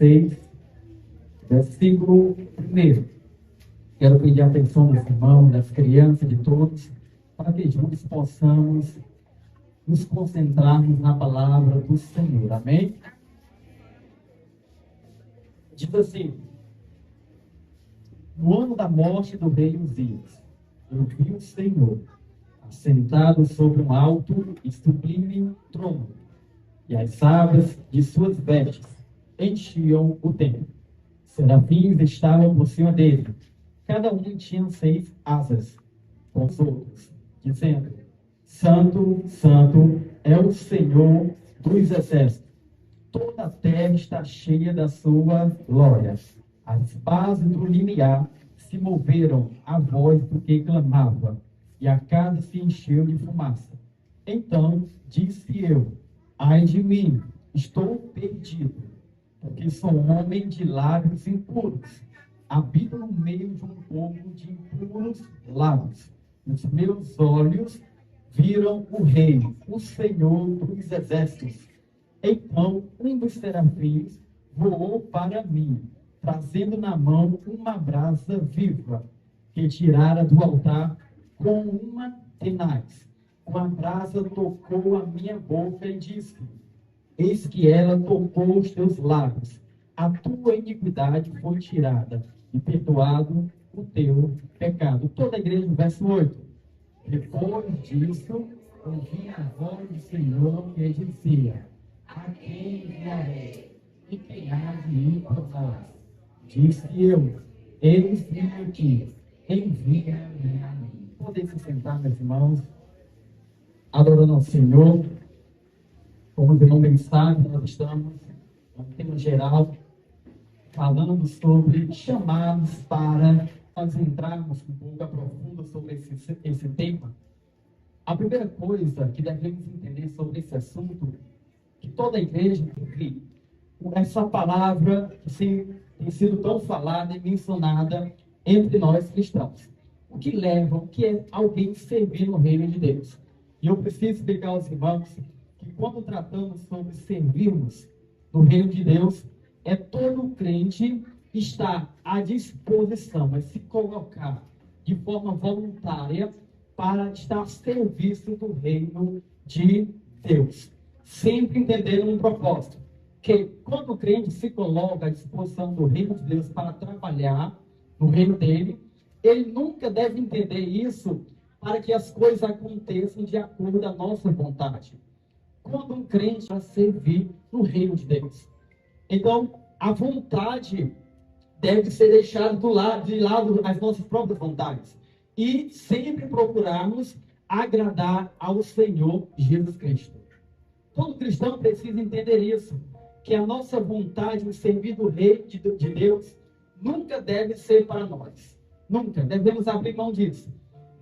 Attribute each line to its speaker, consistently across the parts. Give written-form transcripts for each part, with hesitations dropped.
Speaker 1: 6, versículo 1. Quero pedir a atenção dos irmãos, das crianças, de todos, para que juntos possamos nos concentrarmos na palavra do Senhor. Amém? Diz assim: no ano da morte do rei Uzias, eu vi o Senhor assentado sobre um alto e sublime trono, e as abas de suas vestes enchiam o templo. Serafins estavam por cima dele, cada um tinha 6 asas, com os outros, dizendo: Santo, Santo é o Senhor dos exércitos. Toda a terra está cheia da sua glória. As bases do limiar se moveram à voz do que clamava, e a casa se encheu de fumaça. Então disse eu: ai de mim, estou perdido, porque sou um homem de lábios impuros. Habito no meio de um povo de impuros lábios. Os meus olhos viram o Rei, o Senhor dos exércitos. Então um dos serafins voou para mim, trazendo na mão uma brasa viva, que tirara do altar com uma tenaz. Com a brasa tocou a minha boca e disse: eis que ela tocou os teus lábios. A tua iniquidade foi tirada, e perdoado o teu pecado. Toda a igreja, verso 8. Depois disso, ouvi a voz do Senhor que dizia: a quem enviarei? E quem há de ir por nós? Disse eu: eis-me aqui, envia-me a mim. Podem se sentar, meus irmãos, adorando ao Senhor. Como os irmãos bem sabem, nós estamos, no tema geral, falando sobre chamados para nós entrarmos um pouco a profundo sobre esse tema. A primeira coisa que devemos entender sobre esse assunto, que toda a igreja tem essa palavra que tem sido tão falada e mencionada entre nós cristãos. O que leva, o que é alguém servir no reino de Deus? E eu preciso explicar aos irmãos que quando tratamos sobre servirmos no reino de Deus, é todo crente estar à disposição, é se colocar de forma voluntária para estar a serviço do reino de Deus. Sempre entendendo um propósito, que quando o crente se coloca à disposição do reino de Deus para trabalhar no reino dele, ele nunca deve entender isso para que as coisas aconteçam de acordo com a nossa vontade. Quando um crente vai servir no reino de Deus, então a vontade deve ser deixada de lado as nossas próprias vontades e sempre procurarmos agradar ao Senhor Jesus Cristo. Todo cristão precisa entender isso, que a nossa vontade de servir do Rei de Deus nunca deve ser para nós. Nunca devemos abrir mão disso,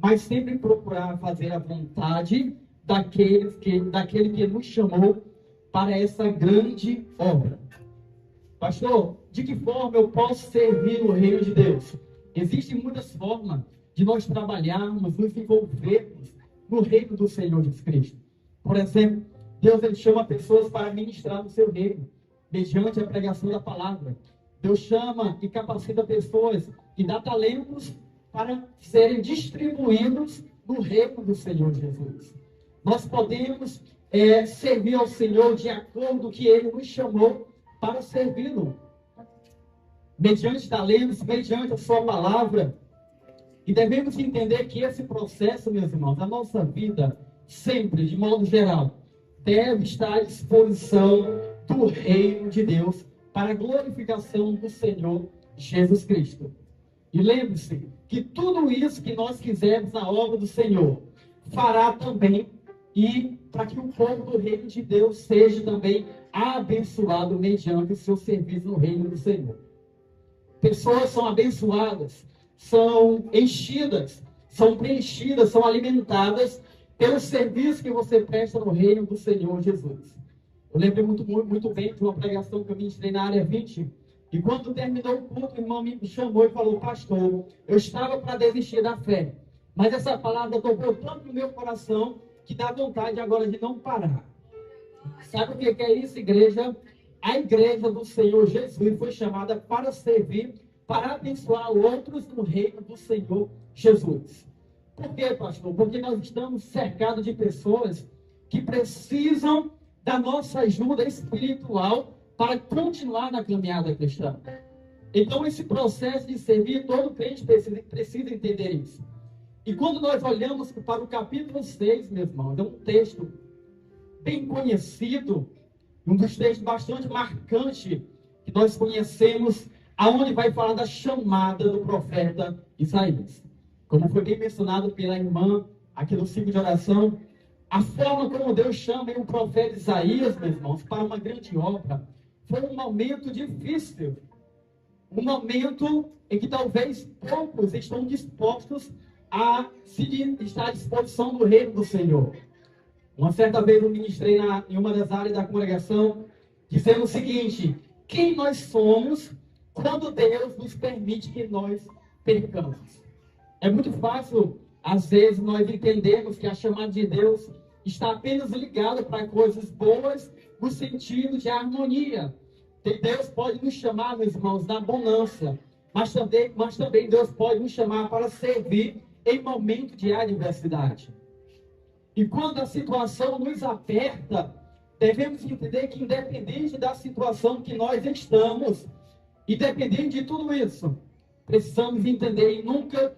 Speaker 1: mas sempre procurar fazer a vontade daquele que nos chamou para essa grande obra. Pastor, de que forma eu posso servir no reino de Deus? Existem muitas formas de nós trabalharmos, nos envolvermos no reino do Senhor Jesus Cristo. Por exemplo, Deus ele chama pessoas para ministrar no seu reino, mediante a pregação da palavra. Deus chama e capacita pessoas e dá talentos para serem distribuídos no reino do Senhor Jesus. Nós podemos servir ao Senhor de acordo com o que Ele nos chamou para servi-lo. Mediante talentos, mediante a sua palavra. E devemos entender que esse processo, meus irmãos, a nossa vida, sempre, de modo geral, deve estar à disposição do reino de Deus para a glorificação do Senhor Jesus Cristo. E lembre-se que tudo isso que nós quisermos na obra do Senhor, fará também e para que o povo do reino de Deus seja também abençoado mediante o seu serviço no reino do Senhor. Pessoas são abençoadas, são enchidas, são preenchidas, são alimentadas pelo serviço que você presta no reino do Senhor Jesus. Eu lembro muito bem de uma pregação que eu ministrei na área 20, e quando terminou o culto, o irmão me chamou e falou: pastor, eu estava para desistir da fé, mas essa palavra tocou tanto no meu coração que dá vontade agora de não parar. Sabe o que é isso, igreja? A igreja do Senhor Jesus foi chamada para servir, para abençoar outros no reino do Senhor Jesus. Por quê, pastor? Porque nós estamos cercados de pessoas que precisam da nossa ajuda espiritual para continuar na caminhada cristã. Então, esse processo de servir, todo crente precisa entender isso. E quando nós olhamos para o capítulo 6, meus irmãos, é um texto bem conhecido, um dos textos bastante marcantes que nós conhecemos, aonde vai falar da chamada do profeta Isaías. Como foi bem mencionado pela irmã aqui no ciclo de oração, a forma como Deus chama o profeta Isaías, meus irmãos, para uma grande obra, foi um momento difícil. Um momento em que talvez poucos estão dispostos a estar à disposição do reino do Senhor. Uma certa vez eu ministrei em uma das áreas da congregação, dizendo o seguinte: quem nós somos quando Deus nos permite que nós percamos? É muito fácil, às vezes, nós entendermos que a chamada de Deus está apenas ligada para coisas boas, no sentido de harmonia. Deus pode nos chamar, meus irmãos, na bonança, mas também Deus pode nos chamar para servir em momento de adversidade. E quando a situação nos aperta, devemos entender que, independente da situação que nós estamos, independente de tudo isso, precisamos entender e nunca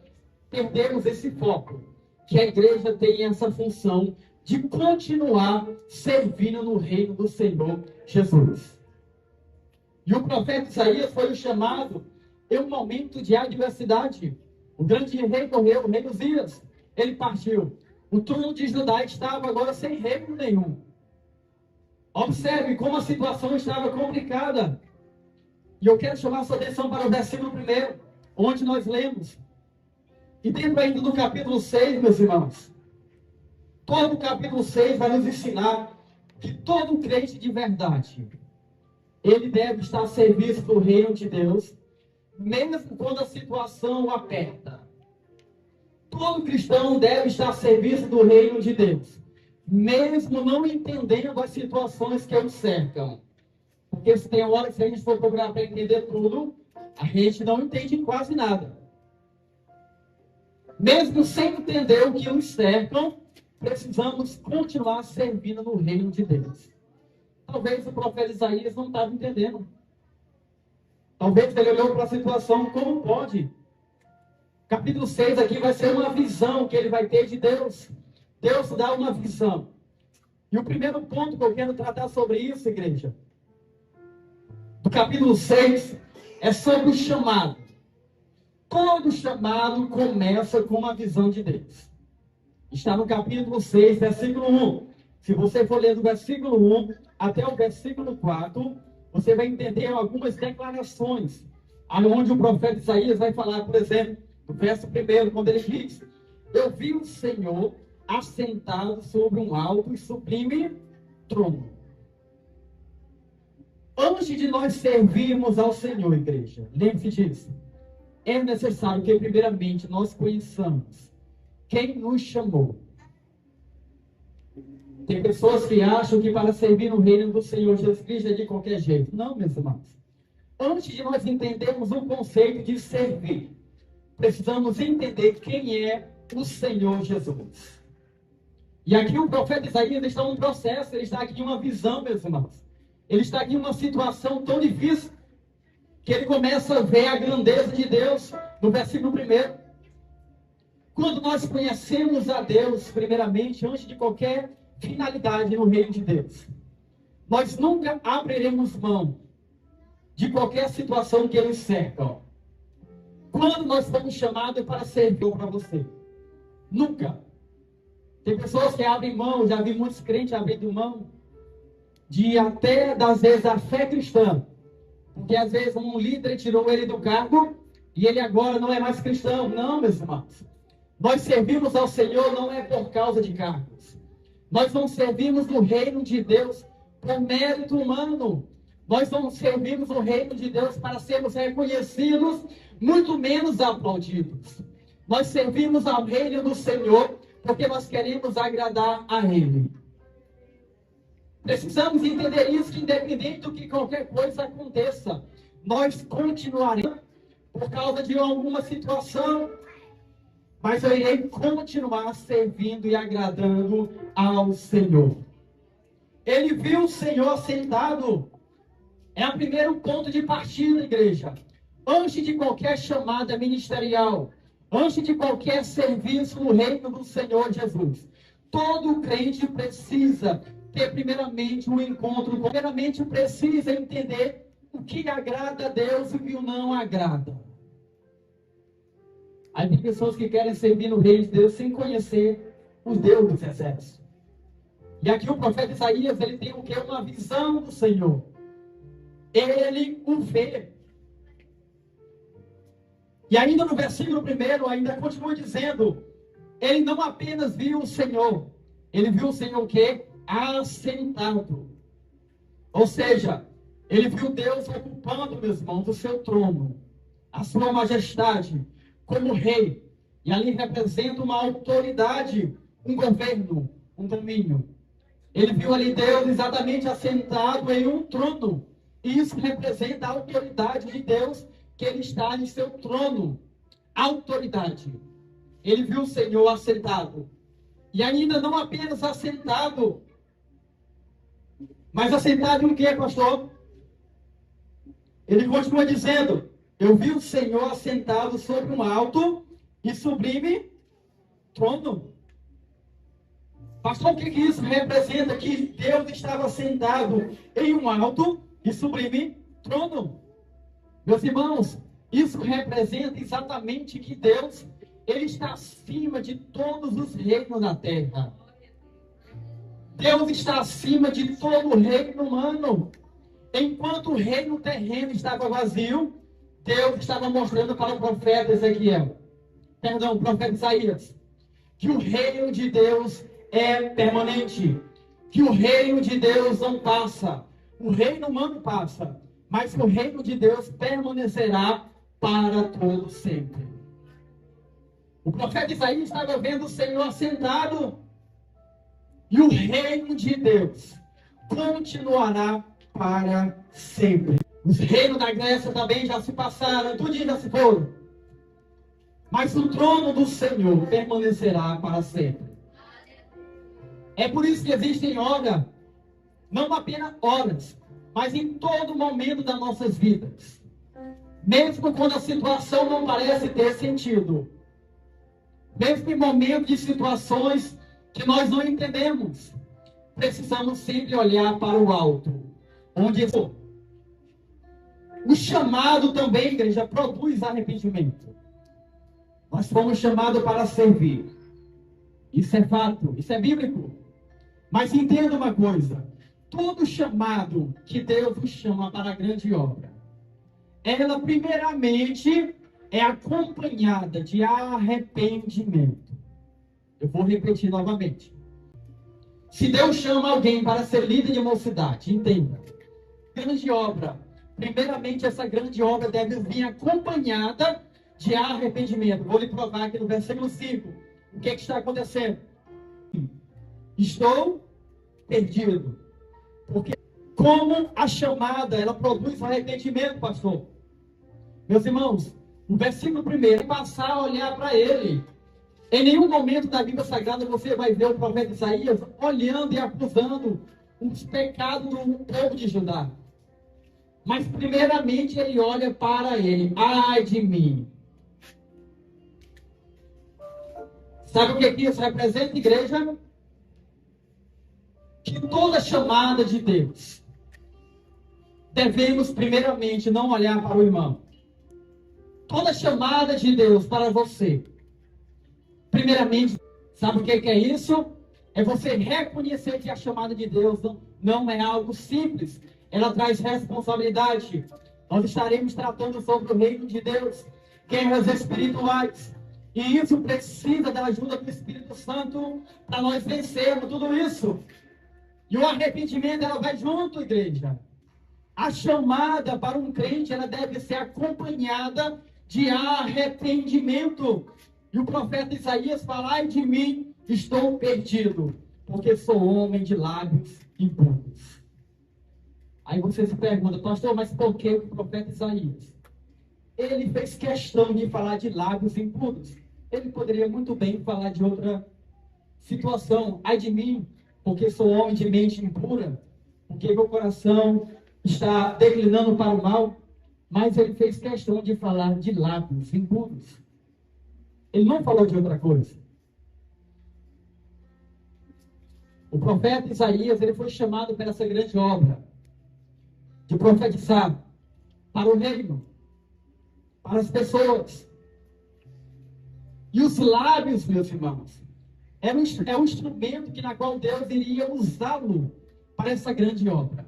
Speaker 1: perdermos esse foco, que a igreja tem essa função de continuar servindo no reino do Senhor Jesus. E o profeta Isaías foi chamado em um momento de adversidade. O grande rei morreu, o rei Uzias, ele partiu. O trono de Judá estava agora sem reino nenhum. Observe como a situação estava complicada. E eu quero chamar a sua atenção para o versículo 1, onde nós lemos. E dentro ainda do capítulo 6, meus irmãos, todo o capítulo 6 vai nos ensinar que todo crente de verdade, ele deve estar a serviço do reino de Deus, mesmo quando a situação o aperta. Todo cristão deve estar a serviço do reino de Deus, mesmo não entendendo as situações que o cercam. Porque se tem hora que se a gente for procurar para entender tudo, a gente não entende quase nada. Mesmo sem entender o que nos cercam, precisamos continuar servindo no reino de Deus. Talvez o profeta Isaías não estava entendendo. Talvez ele olhou para a situação, como pode? Capítulo 6 aqui vai ser uma visão que ele vai ter de Deus. Deus dá uma visão. E o primeiro ponto que eu quero tratar sobre isso, igreja, do capítulo 6, é sobre o chamado. Todo chamado começa com uma visão de Deus. Está no capítulo 6, versículo 1. Se você for ler do versículo 1 até o versículo 4, você vai entender algumas declarações, onde o profeta Isaías vai falar, por exemplo, no verso 1, quando ele diz: eu vi o Senhor assentado sobre um alto e sublime trono. Antes de nós servirmos ao Senhor, igreja, lembre-se disso, é necessário que primeiramente nós conheçamos quem nos chamou. Tem pessoas que acham que para servir no reino do Senhor Jesus Cristo é de qualquer jeito. Não, meus irmãos. Antes de nós entendermos o conceito de servir, precisamos entender quem é o Senhor Jesus. E aqui o profeta Isaías está em um processo, ele está aqui em uma visão, meus irmãos. Ele está aqui em uma situação tão difícil, que ele começa a ver a grandeza de Deus no versículo 1. Quando nós conhecemos a Deus, primeiramente, antes de qualquer finalidade no reino de Deus, nós nunca abriremos mão de qualquer situação que nos cerca. Quando nós fomos chamados para servir para você? Nunca. Tem pessoas que abrem mão, já vi muitos crentes abrindo mão de até, das vezes, a fé cristã. Porque às vezes um líder tirou ele do cargo e ele agora não é mais cristão. Não, meus irmãos. Nós servimos ao Senhor não é por causa de cargos. Nós não servimos no reino de Deus por mérito humano. Nós não servimos no reino de Deus para sermos reconhecidos, muito menos aplaudidos. Nós servimos ao reino do Senhor porque nós queremos agradar a Ele. Precisamos entender isso, que independente do que qualquer coisa aconteça, nós continuaremos por causa de alguma situação, mas eu irei continuar servindo e agradando ao Senhor. Ele viu o Senhor sentado. É o primeiro ponto de partida, igreja. Antes de qualquer chamada ministerial, antes de qualquer serviço no reino do Senhor Jesus, todo crente precisa ter primeiramente um encontro, primeiramente precisa entender o que agrada a Deus e o que não agrada. Aí tem pessoas que querem servir no reino de Deus sem conhecer o Deus dos exércitos. E aqui o profeta Isaías, ele tem o quê? Uma visão do Senhor. Ele o vê. E ainda no versículo 1, ainda continua dizendo, ele não apenas viu o Senhor, ele viu o Senhor o quê? Assentado. Ou seja, ele viu Deus ocupando, meus irmãos, o seu trono, a sua majestade, como rei. E ali representa uma autoridade, um governo, um domínio. Ele viu ali Deus exatamente assentado em um trono. E isso representa a autoridade de Deus, que ele está em seu trono. Autoridade. Ele viu o Senhor assentado. E ainda não apenas assentado, mas assentado em um quê, pastor? Ele continua dizendo, eu vi o Senhor assentado sobre um alto e sublime trono. Pastor, o que isso representa? Que Deus estava sentado em um alto e sublime trono. Meus irmãos, isso representa exatamente que Deus, ele está acima de todos os reinos da terra. Deus está acima de todo o reino humano. Enquanto o reino terreno estava vazio, Deus estava mostrando para o profeta o profeta Isaías, que o reino de Deus é permanente, que o reino de Deus não passa. O reino humano passa, mas o reino de Deus permanecerá para todo sempre. O profeta Isaías estava vendo o Senhor assentado, e o reino de Deus continuará para sempre. Os reinos da Grécia também já se passaram, tudo já se foram. Mas o trono do Senhor permanecerá para sempre. É por isso que existem horas, não apenas horas, mas em todo momento das nossas vidas. Mesmo quando a situação não parece ter sentido. Mesmo em momentos de situações que nós não entendemos, precisamos sempre olhar para o alto, onde o chamado também, igreja, produz arrependimento. Nós fomos chamados para servir. Isso é fato, isso é bíblico. Mas entenda uma coisa, todo chamado que Deus nos chama para a grande obra, ela primeiramente é acompanhada de arrependimento. Eu vou repetir novamente. Se Deus chama alguém para ser líder de mocidade, entenda, grande obra, primeiramente essa grande obra deve vir acompanhada de arrependimento. Vou lhe provar aqui no versículo 5. O que está acontecendo? Estou perdido. Porque como a chamada, ela produz arrependimento, pastor. Meus irmãos, o versículo 1 é passar a olhar para ele. Em nenhum momento da Bíblia Sagrada você vai ver o profeta Isaías olhando e acusando os pecados do povo de Judá. Mas primeiramente ele olha para ele. Ai de mim. Sabe o que isso representa, igreja? Que toda chamada de Deus, devemos primeiramente não olhar para o irmão. Toda chamada de Deus para você, primeiramente, sabe o que é isso? É você reconhecer que a chamada de Deus não é algo simples. Ela traz responsabilidade. Nós estaremos tratando sobre o reino de Deus, guerras espirituais. E isso precisa da ajuda do Espírito Santo para nós vencermos tudo isso. E o arrependimento, ela vai junto, igreja. A chamada para um crente, ela deve ser acompanhada de arrependimento. E o profeta Isaías fala, ai de mim, estou perdido, porque sou homem de lábios impuros. Aí você se pergunta, pastor, mas por que o profeta Isaías? Ele fez questão de falar de lábios impuros. Ele poderia muito bem falar de outra situação. Ai de mim, porque sou homem de mente impura, porque meu coração está declinando para o mal. Mas ele fez questão de falar de lábios impuros. Ele não falou de outra coisa. O profeta Isaías, ele foi chamado para essa grande obra de profetizar para o reino, para as pessoas. E os lábios, meus irmãos, é um instrumento na qual Deus iria usá-lo para essa grande obra.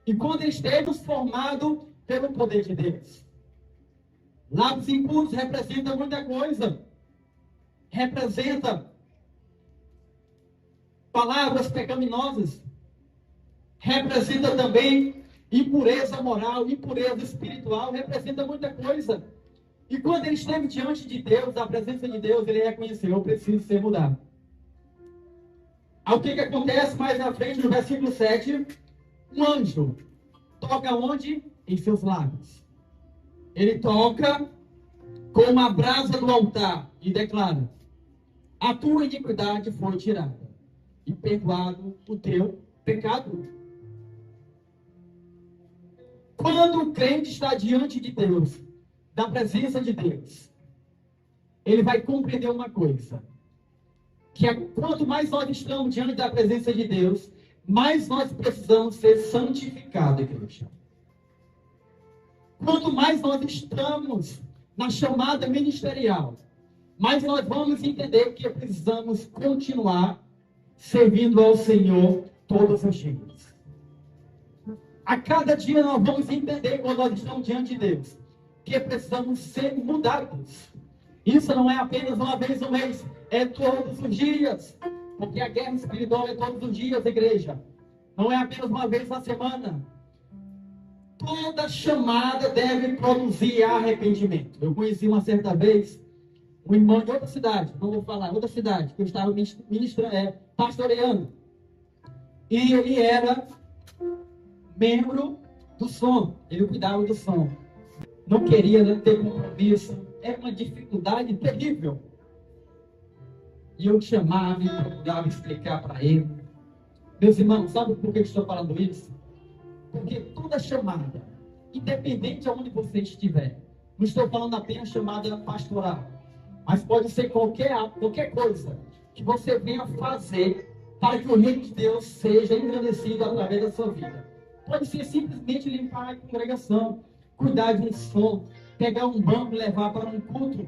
Speaker 1: E quando ele esteve transformado pelo poder de Deus. Lábios impuros representa muita coisa. Representa palavras pecaminosas. Representa também impureza moral, impureza espiritual. Representa muita coisa. E quando ele esteve diante de Deus, da presença de Deus, ele reconheceu: eu preciso ser mudado. Aí o que acontece mais na frente, no versículo 7? Um anjo toca onde? Em seus lábios. Ele toca com uma brasa do altar e declara: a tua iniquidade foi tirada e perdoado o teu pecado. Quando o crente está diante de Deus, da presença de Deus, ele vai compreender uma coisa, que é, quanto mais nós estamos diante da presença de Deus, mais nós precisamos ser santificados, igreja. Quanto mais nós estamos na chamada ministerial, mais nós vamos entender que precisamos continuar servindo ao Senhor todos os dias. A cada dia nós vamos entender, quando nós estamos diante de Deus, que precisamos ser mudados. Isso não é apenas uma vez no mês, é todos os dias. Porque a guerra espiritual é todos os dias, igreja. Não é apenas uma vez na semana. Toda chamada deve produzir arrependimento. Eu conheci uma certa vez um irmão de outra cidade, não vou falar, outra cidade, que eu estava pastoreando. E ele era membro do som, ele cuidava do som. Não queria ter compromisso, era uma dificuldade terrível. E eu chamava e procurava explicar para ele. Meus irmãos, sabe por que eu estou falando isso? Porque toda chamada, independente de onde você estiver, não estou falando apenas chamada pastoral, mas pode ser qualquer coisa que você venha fazer para que o reino de Deus seja engrandecido através da sua vida. Pode ser simplesmente limpar a congregação, cuidar de um som, pegar um banco e levar para um culto.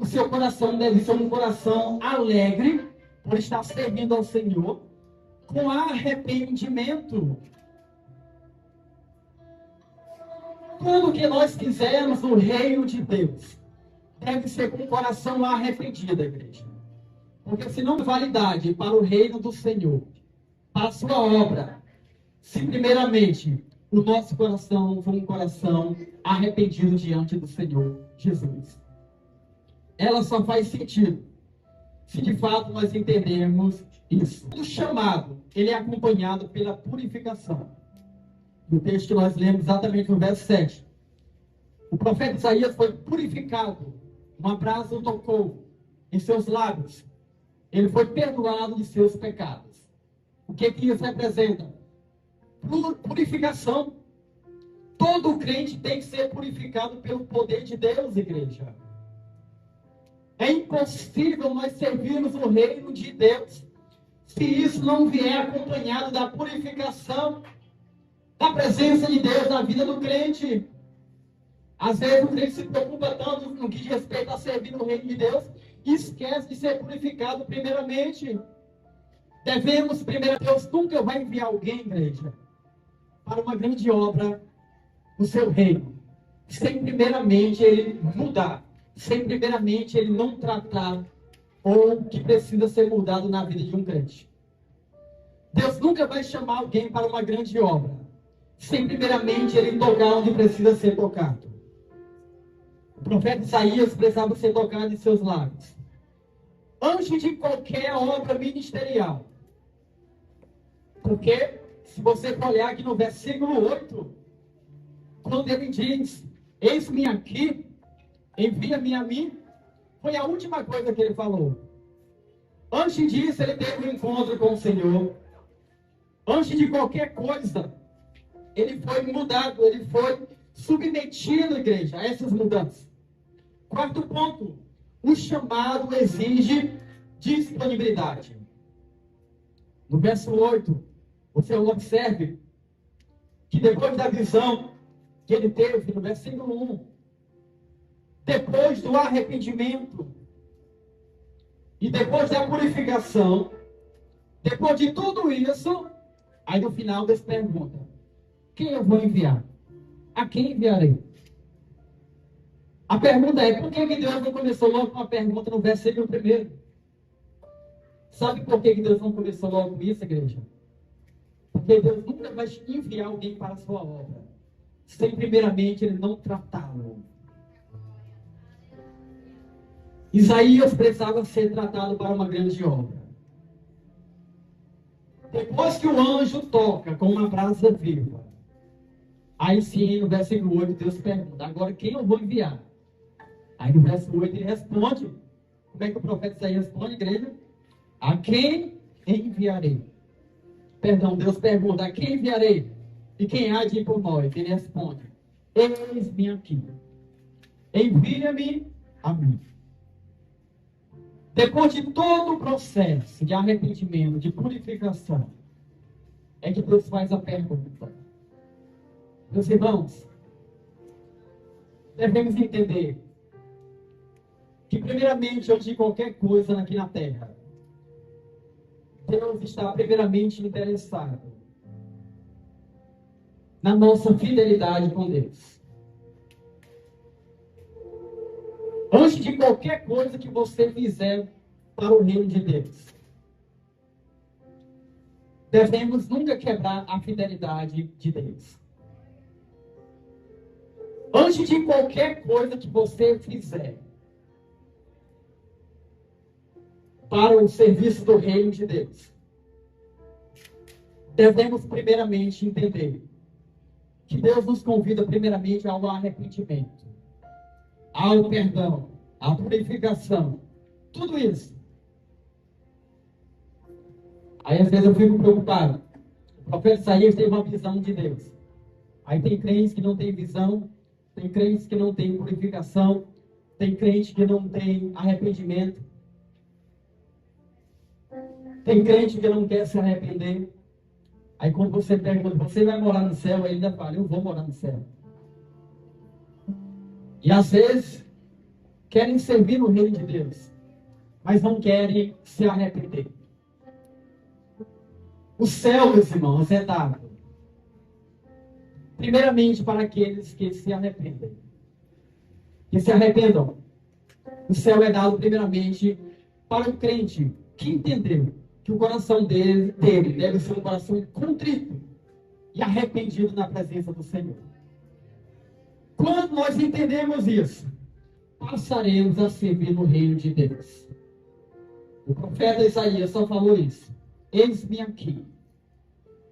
Speaker 1: O seu coração deve ser um coração alegre por estar servindo ao Senhor, com arrependimento. Tudo que nós fizermos no reino de Deus deve ser com o coração arrependido, igreja. Porque se não validade para o reino do Senhor, para a sua obra, se primeiramente o nosso coração for um coração arrependido diante do Senhor Jesus, ela só faz sentido se de fato nós entendermos isso. O chamado, ele é acompanhado pela purificação. No texto que nós lemos exatamente no verso 7. O profeta Isaías foi purificado. Uma brasa o tocou em seus lábios. Ele foi perdoado de seus pecados. O que isso representa? Purificação. Todo crente tem que ser purificado pelo poder de Deus, igreja. É impossível nós servirmos o reino de Deus se isso não vier acompanhado da purificação da presença de Deus na vida do crente. Às vezes o crente se preocupa tanto no que diz respeito a servir no reino de Deus e esquece de ser purificado primeiramente. Devemos primeiro, Deus nunca vai enviar alguém, igreja, para uma grande obra no seu reino, sem primeiramente ele mudar, sem primeiramente ele não tratar ou que precisa ser mudado na vida de um crente. Deus nunca vai chamar alguém para uma grande obra sem primeiramente ele tocar onde precisa ser tocado. O profeta Isaías precisava ser tocado em seus lábios. Antes de qualquer obra ministerial, Porque, se você for olhar aqui no versículo 8, quando ele diz, eis-me aqui, envia-me a mim, foi a última coisa que ele falou. Antes disso, ele teve um encontro com o Senhor. Antes de qualquer coisa, ele foi mudado, ele foi submetido, igreja, a essas mudanças. Quarto ponto, o chamado exige disponibilidade. No verso 8, você observe que depois da visão que ele teve, no versículo 1, depois do arrependimento e depois da purificação, depois de tudo isso, aí no final Deus pergunta, quem eu vou enviar? A quem enviarei? A pergunta é, por que Deus não começou logo com a pergunta no versículo 1? Sabe por que Deus não começou logo com isso, igreja? Porque Deus nunca vai enviar alguém para a sua obra, sem primeiramente ele não tratá-lo. Isaías precisava ser tratado para uma grande obra. Depois que o anjo toca com uma brasa viva, aí sim, no versículo 8, Deus pergunta, agora quem eu vou enviar? Aí no verso 8 ele responde, como é que o profeta Isaías responde, igreja? A quem enviarei? Perdão, Deus pergunta, a quem enviarei? E quem há de ir por nós? Ele responde, eis-me aqui, envia-me a mim. Depois de todo o processo de arrependimento, de purificação, é que Deus faz a pergunta. Meus irmãos, devemos entender que, primeiramente, antes de qualquer coisa aqui na terra, Deus está primeiramente interessado na nossa fidelidade com Deus. Antes de qualquer coisa que você fizer para o reino de Deus, devemos nunca quebrar a fidelidade de Deus. Antes de qualquer coisa que você fizer para o serviço do reino de Deus, devemos primeiramente entender que Deus nos convida primeiramente ao arrependimento, ao perdão, à purificação, tudo isso. Aí às vezes eu fico preocupado. O profeta Isaías teve uma visão de Deus. Aí tem crentes que não tem visão, tem crentes que não tem purificação, tem crente que não tem arrependimento, tem crente que não quer se arrepender. Aí quando você pergunta, você vai morar no céu? Ele ainda fala, eu vou morar no céu. E às vezes querem servir no reino de Deus, mas não querem se arrepender. O céu, meus irmãos, é dado primeiramente para aqueles que se arrependem. Que se arrependam. O céu é dado primeiramente para o crente que entendeu que o coração dele deve ser um coração contrito e arrependido na presença do Senhor. Quando nós entendemos isso, passaremos a servir no reino de Deus. O profeta Isaías só falou isso. Eis-me aqui,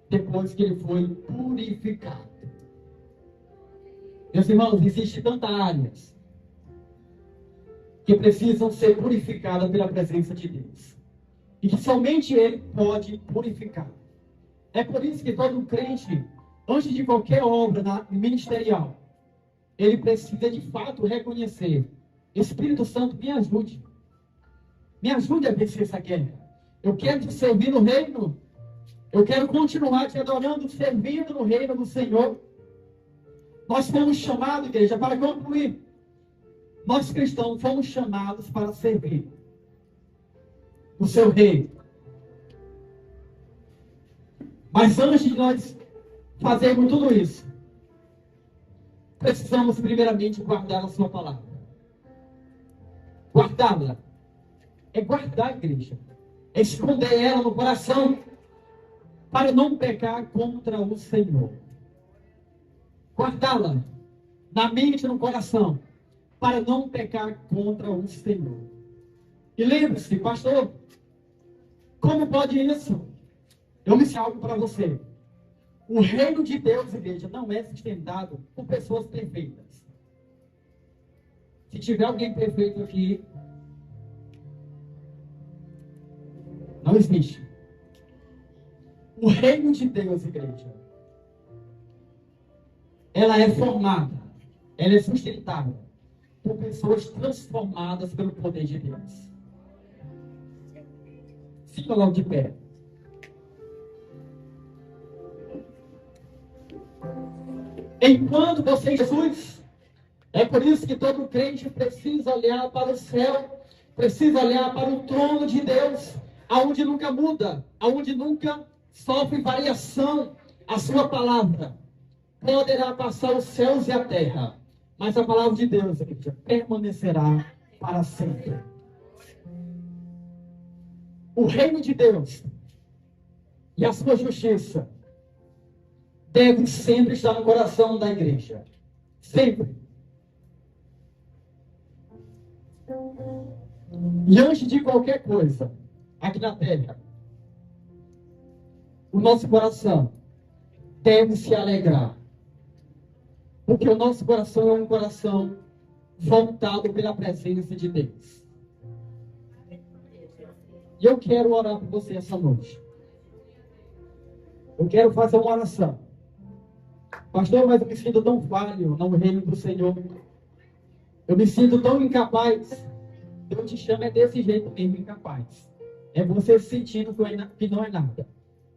Speaker 1: depois que ele foi purificado. Meus irmãos, existem tantas áreas que precisam ser purificadas pela presença de Deus. E que somente Ele pode purificar. É por isso que todo crente, antes de qualquer obra ministerial, ele precisa de fato reconhecer: Espírito Santo, me ajude. Me ajude a vencer essa guerra. Eu quero te servir no reino. Eu quero continuar te adorando, servindo no reino do Senhor. Nós fomos chamados, igreja, para concluir. Nós cristãos fomos chamados para servir o seu reino. Mas antes de nós fazermos tudo isso, precisamos primeiramente guardar a sua palavra. Guardá-la é guardar a igreja, é esconder ela no coração para não pecar contra o Senhor. Guardá-la na mente e no coração para não pecar contra o Senhor. E lembre-se, pastor, como pode isso? Eu disse algo para você. O reino de Deus, igreja, não é sustentado por pessoas perfeitas. Se tiver alguém perfeito aqui, não existe. O reino de Deus, igreja, ela é formada, ela é sustentada por pessoas transformadas pelo poder de Deus. Fica logo de pé. Enquanto você é Jesus, é por isso que todo crente precisa olhar para o céu, precisa olhar para o trono de Deus, aonde nunca muda, aonde nunca sofre variação. A sua palavra poderá passar os céus e a terra, mas a palavra de Deus, igreja, permanecerá para sempre. O reino de Deus e a sua justiça deve sempre estar no coração da igreja. Sempre. E antes de qualquer coisa, aqui na terra, o nosso coração deve se alegrar. Porque o nosso coração é um coração voltado pela presença de Deus. E eu quero orar por você essa noite. Eu quero fazer uma oração. Pastor, mas eu me sinto tão falho no reino do Senhor. Eu me sinto tão incapaz. Deus te chama desse jeito mesmo, incapaz. É você sentindo que não é nada.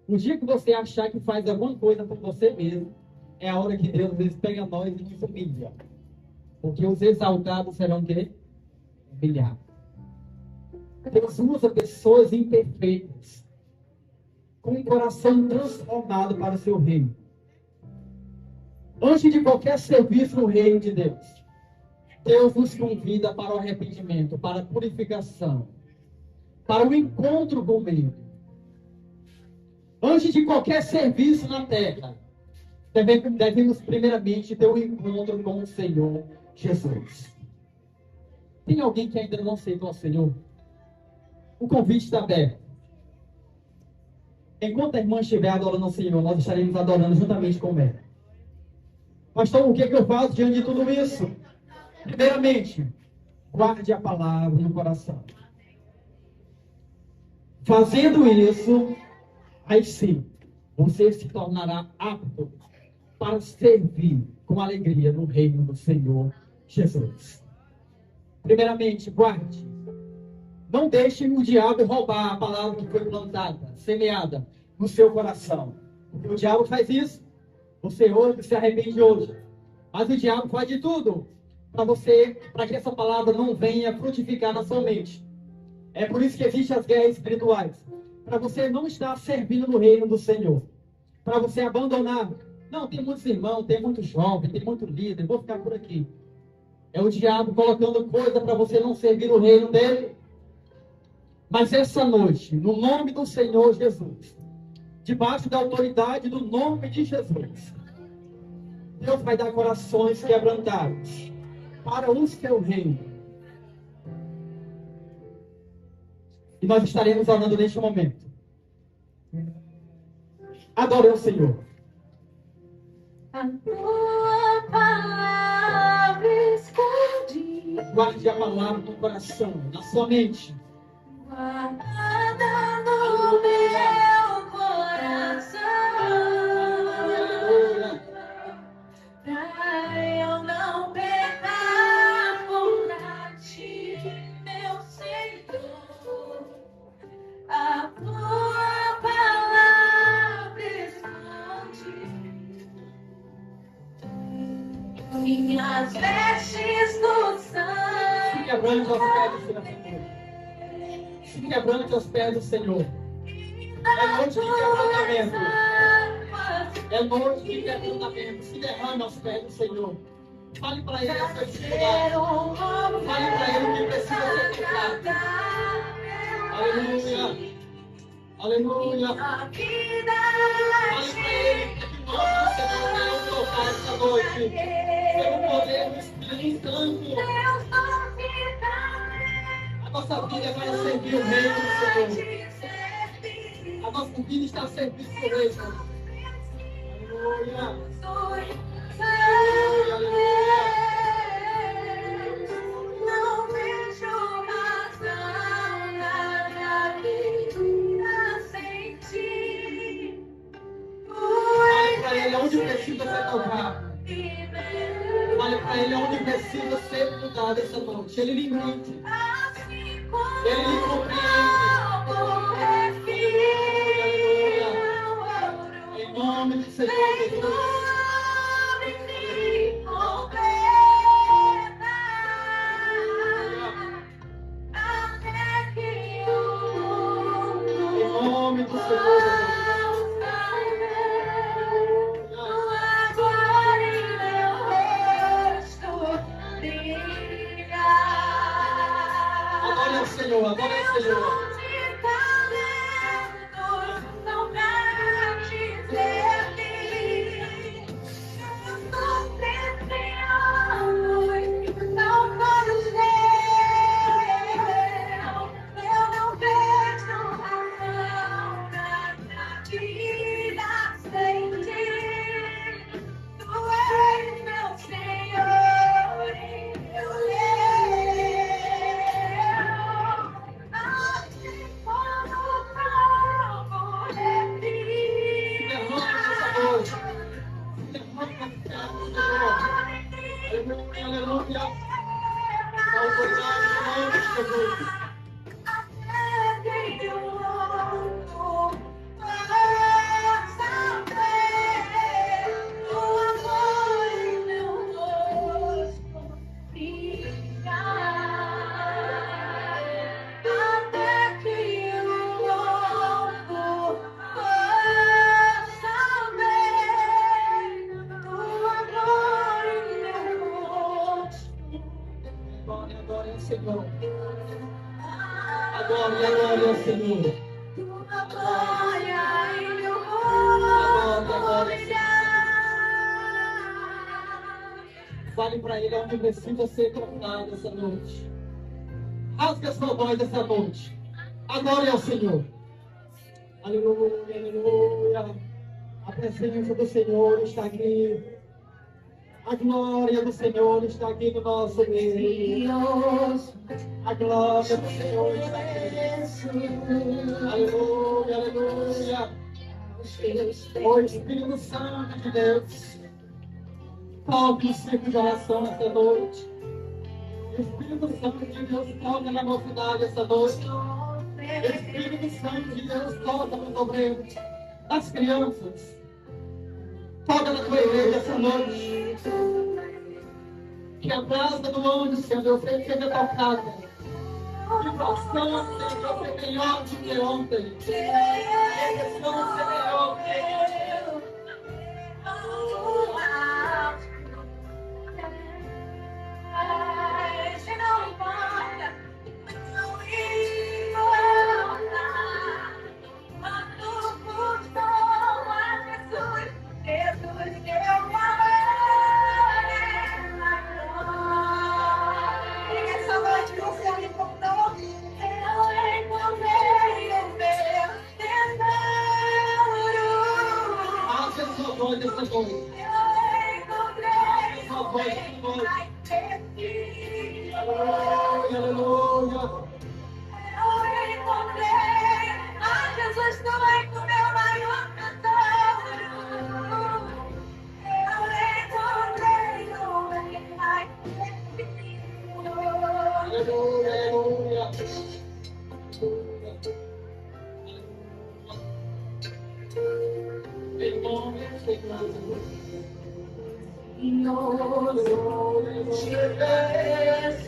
Speaker 1: O dia que você achar que faz alguma coisa por você mesmo, é a hora que Deus às vezes pega nós e nos humilha. Porque os exaltados serão o quê? Humilhados. Deus usa pessoas imperfeitas, com um coração transformado para o seu reino. Antes de qualquer serviço no reino de Deus, Deus nos convida para o arrependimento, para a purificação, para o encontro com Ele. Antes de qualquer serviço na terra, devemos primeiramente ter um encontro com o Senhor Jesus. Tem alguém que ainda não aceitou o Senhor? O convite está aberto. Enquanto a irmã estiver adorando o Senhor, nós estaremos adorando juntamente com ela. Pastor, o que eu faço diante de tudo isso? Primeiramente, guarde a palavra no coração. Fazendo isso, aí sim, você se tornará apto para servir com alegria no reino do Senhor Jesus. Primeiramente, guarde. Não deixe o diabo roubar a palavra que foi plantada, semeada no seu coração. Porque o diabo faz isso. Você hoje se arrepende hoje. Mas o diabo faz de tudo para que essa palavra não venha frutificar na sua mente. É por isso que existem as guerras espirituais. Para você não estar servindo no reino do Senhor. Para você abandonar. Não, tem muitos irmãos, tem muito jovem, tem muito líder, vou ficar por aqui. É o diabo colocando coisa para você não servir no reino dele. Mas essa noite, no nome do Senhor Jesus, debaixo da autoridade do nome de Jesus, Deus vai dar corações quebrantados para o seu reino. E nós estaremos orando neste momento. Adore o Senhor.
Speaker 2: A tua palavra esconde.
Speaker 1: Guarde a palavra no coração, na sua mente.
Speaker 2: Guardada no meu coração, pra eu não pecar contra ti, meu Senhor. A tua palavra esconde minhas vestes no sangue.
Speaker 1: Se quebrante aos pés do Senhor. Se quebrante aos pés do Senhor. É noite de quebrantamento. É noite de quebrantamento. Se derrame aos pés do Senhor. Fale para Ele a sua dificuldade. Fale para Ele o que precisa ser quebrado. Aleluia. Aleluia. Fale para Ele que nós, Senhor, queremos tocar esta noite. Pelo poder do Espírito Santo. A nossa vida é para servir o reino do Senhor. A A nossa vida está a serviço do Rei. Aleluia.
Speaker 2: Não vejo razão na minha vida sem ti.
Speaker 1: Fale para Ele onde precisa ser tocado. Fale para Ele onde precisa ser mudado essa noite. Ele lhe entende. Ele lhe compreende. Em nome do Senhor Jesus. Em nome do Senhor Jesus. Adore ao Senhor, adore ao Senhor. Aleluia. Autoridade no nome de Jesus. Adore ao Senhor. Adore ao Senhor. Fale para Ele onde precisa ser tocado essa noite. Rasgue a sua voz essa noite. Adore ao Senhor. Aleluia, aleluia. A presença do Senhor está aqui. A glória do Senhor está aqui no nosso meio. A glória do Senhor está aqui. Aleluia, aleluia. O Espírito Santo de Deus. Toque o círculo de oração essa noite. O Espírito Santo de Deus toca na mocidade essa noite. O Espírito Santo de Deus toca nos obreiros, nas crianças. Toca na tua igreja essa noite. Que a brasa do anjo, Senhor, seja tocada. Que o coração, Senhor, seja melhor do que ontem. Que a questão seja melhor do que ontem. Essa noite. Essa voz, essa noite. Aleluia, aleluia.
Speaker 2: Jesus, tu és o meu maior tesouro. Eu encontrei o rei mais perfeito.
Speaker 1: Aleluia, aleluia. Em nome do Senhor.
Speaker 2: Em nome de Jesus.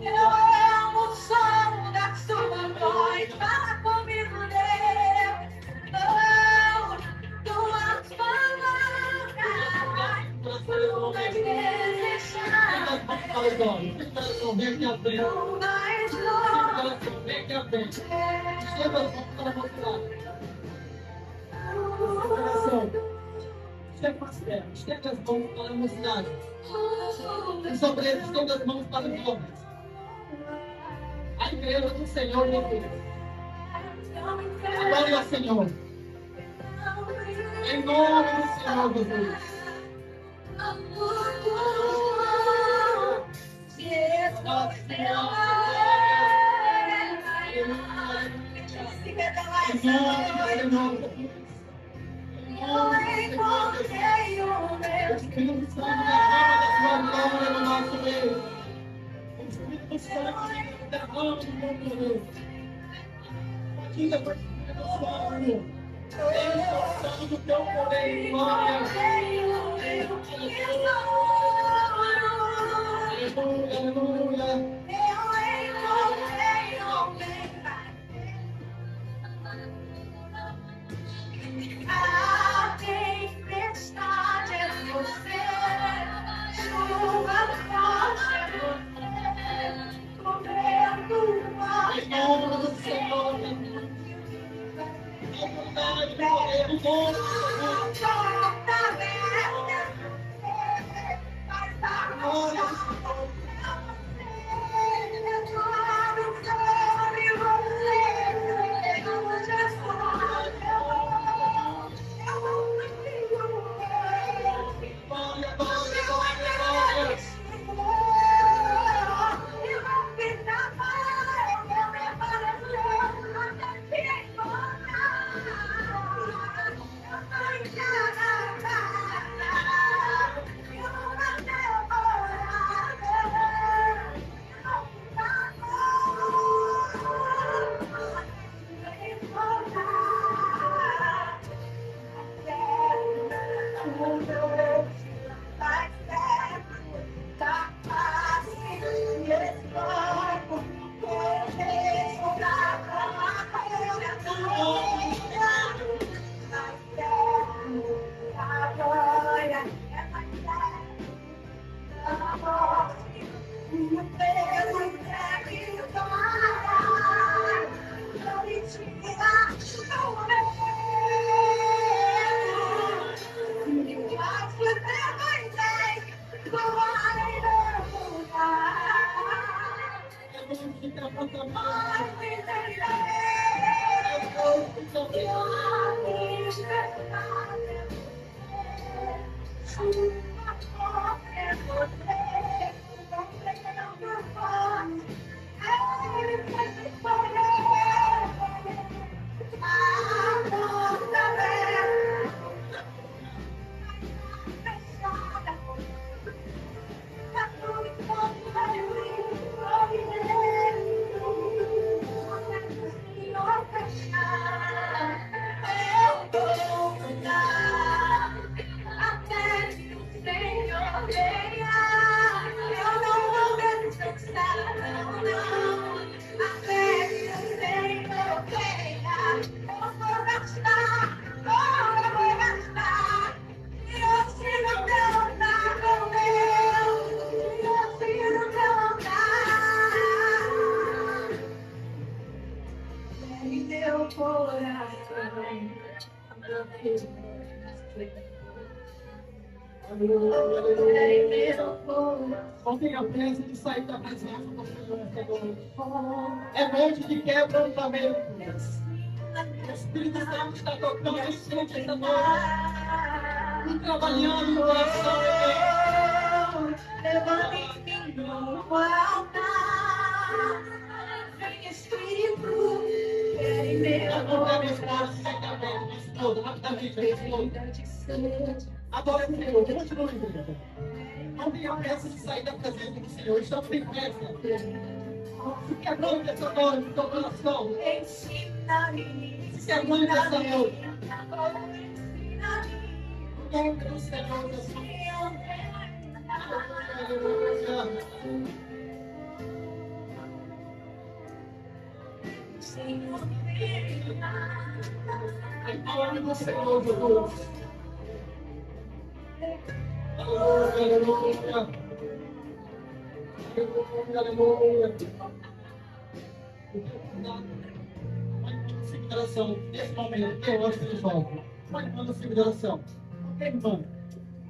Speaker 2: Eu amo o som da sua voz. Fala comigo, Deus. Oh, tuas palavras. Tuas desejadas.
Speaker 1: Vem aqui à frente.
Speaker 2: Mais longe.
Speaker 1: Vem aqui à frente. Estenda as mãos para mostrar. Coração. Estenda as pernas. Estenda as mãos para a mocidade. Os obreiros estendam as mãos para os homens. A igreja do Senhor Jesus. Adore ao Senhor. Em nome do Senhor Jesus. Espírito Santo, derrama da sua glória no nosso meio. Espírito Santo, derrama no mundo, Deus. Diga para o Espírito Santo, demonstração do teu poder e glória. Aleluia, aleluia.
Speaker 2: A tempestade é você, chuva forte é você, o vento forte
Speaker 1: Em nome do Senhor, a vontade do poder do mundo,
Speaker 2: porta aberta, mas a rocha
Speaker 1: Não tenha pressa de sair da presença do Senhor esta noite. É noite de quebrantamento. O Espírito Santo está tocando em frente esta noite. E trabalhando no coração de Deus.
Speaker 2: Levante-me no altar, vem Espírito, quer meu
Speaker 1: Adora o Senhor, continue. Não tenha pressa de sair da presença do Senhor, estamos em pressa. Se quebrando essa noite no teu coração.
Speaker 2: ensina-me,
Speaker 1: Se quebrando essa noite.
Speaker 2: ensina-me,
Speaker 1: O nome do Senhor Jesus. Aleluia. Em nome do Senhor Jesus. Aleluia, aleluia. Aleluia, aleluia. Vai em consideração nesse momento, que eu antes de jogo. Vai em consideração. Irmã,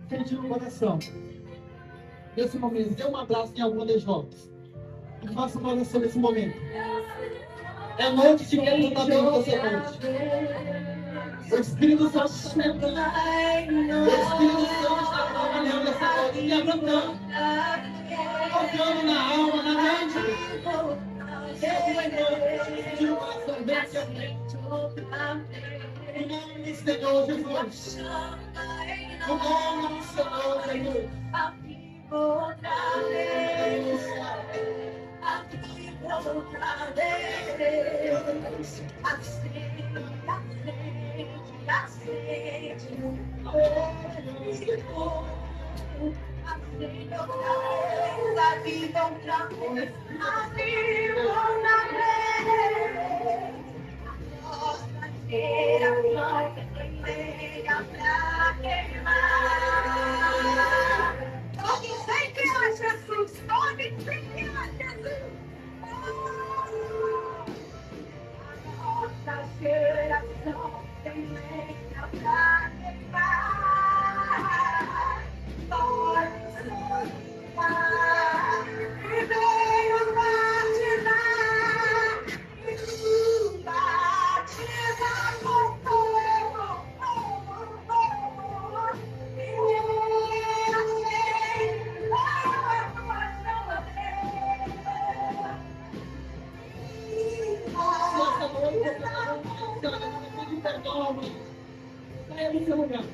Speaker 1: sente no coração. Nesse momento, dê um abraço em algum dos jogos. E faça uma oração nesse momento. É noite de quebrantamento essa noite. O Espírito Santo está quebrando. O Espírito Santo está trabalhando essa noite, quebrantando. Tocando na alma, na mente. De coração bem quebrado. No nome do Senhor Jesus. No nome do Senhor Jesus. Saia do seu lugar.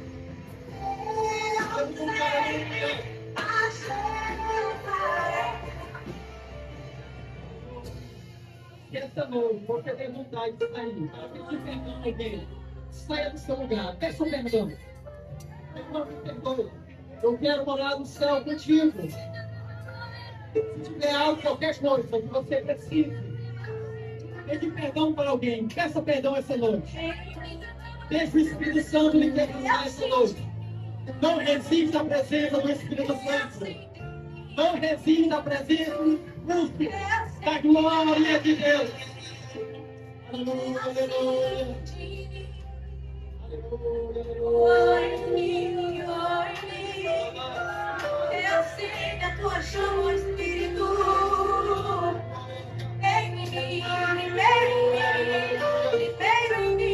Speaker 1: Essa noite, você tem vontade de sair. Para pedir perdão a alguém, saia do seu lugar. Peça perdão. Irmão, me perdoe. Eu quero morar no céu contigo. Se tiver algo, qualquer coisa que você precise, pedir perdão para alguém. Peça perdão essa noite. Deixe o Espírito Santo lhe quebrantar essa noite. Não resista à presença do Espírito Santo. Não resista à presença da glória de Deus. Aleluia, aleluia.
Speaker 2: Eu sei a tua chama, Espírito. Em mim,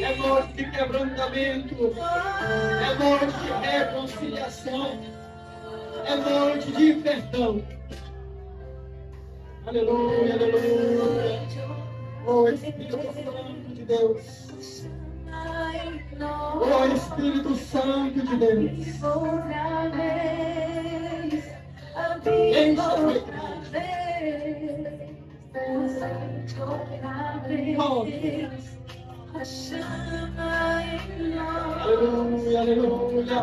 Speaker 1: é noite de quebrantamento, é noite de reconciliação, é noite de perdão. Aleluia, aleluia. Oh Espírito Santo de Deus. Oh Espírito Santo de Deus. Encha a aleluia, aleluia.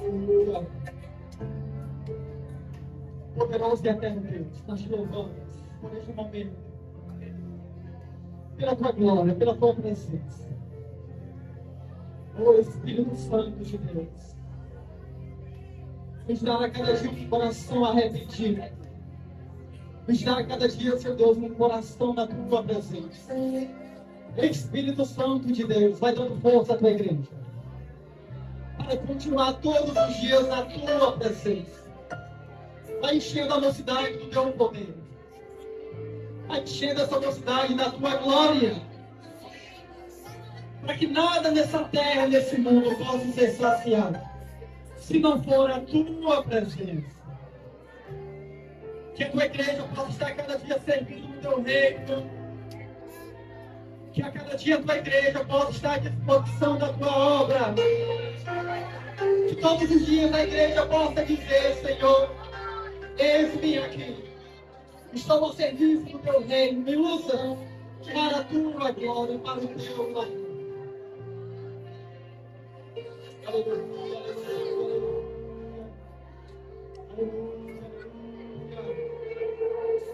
Speaker 1: Aleluia. Poderoso e eterno Deus, nós te louvamos por este momento, pela tua glória, pela tua presença. Oh Espírito Santo de Deus, nos dá a cada dia um coração arrependido, nos dá a cada dia, Senhor Deus, um coração na tua presença. Espírito Santo de Deus, vai dando força à tua igreja, para continuar todos os dias na tua presença. Vai enchendo a mocidade do teu poder, vai enchendo essa mocidade da tua glória, para que nada nessa terra, nesse mundo, possa ser saciado, se não for a tua presença. Que a tua igreja possa estar cada dia servindo no teu reino, que a cada dia a tua igreja possa estar à disposição da tua obra, que todos os dias a igreja possa dizer: Senhor, eis-me aqui, estou ao serviço do teu reino, me usa para a tua glória, para o teu louvor. Aleluia, aleluia.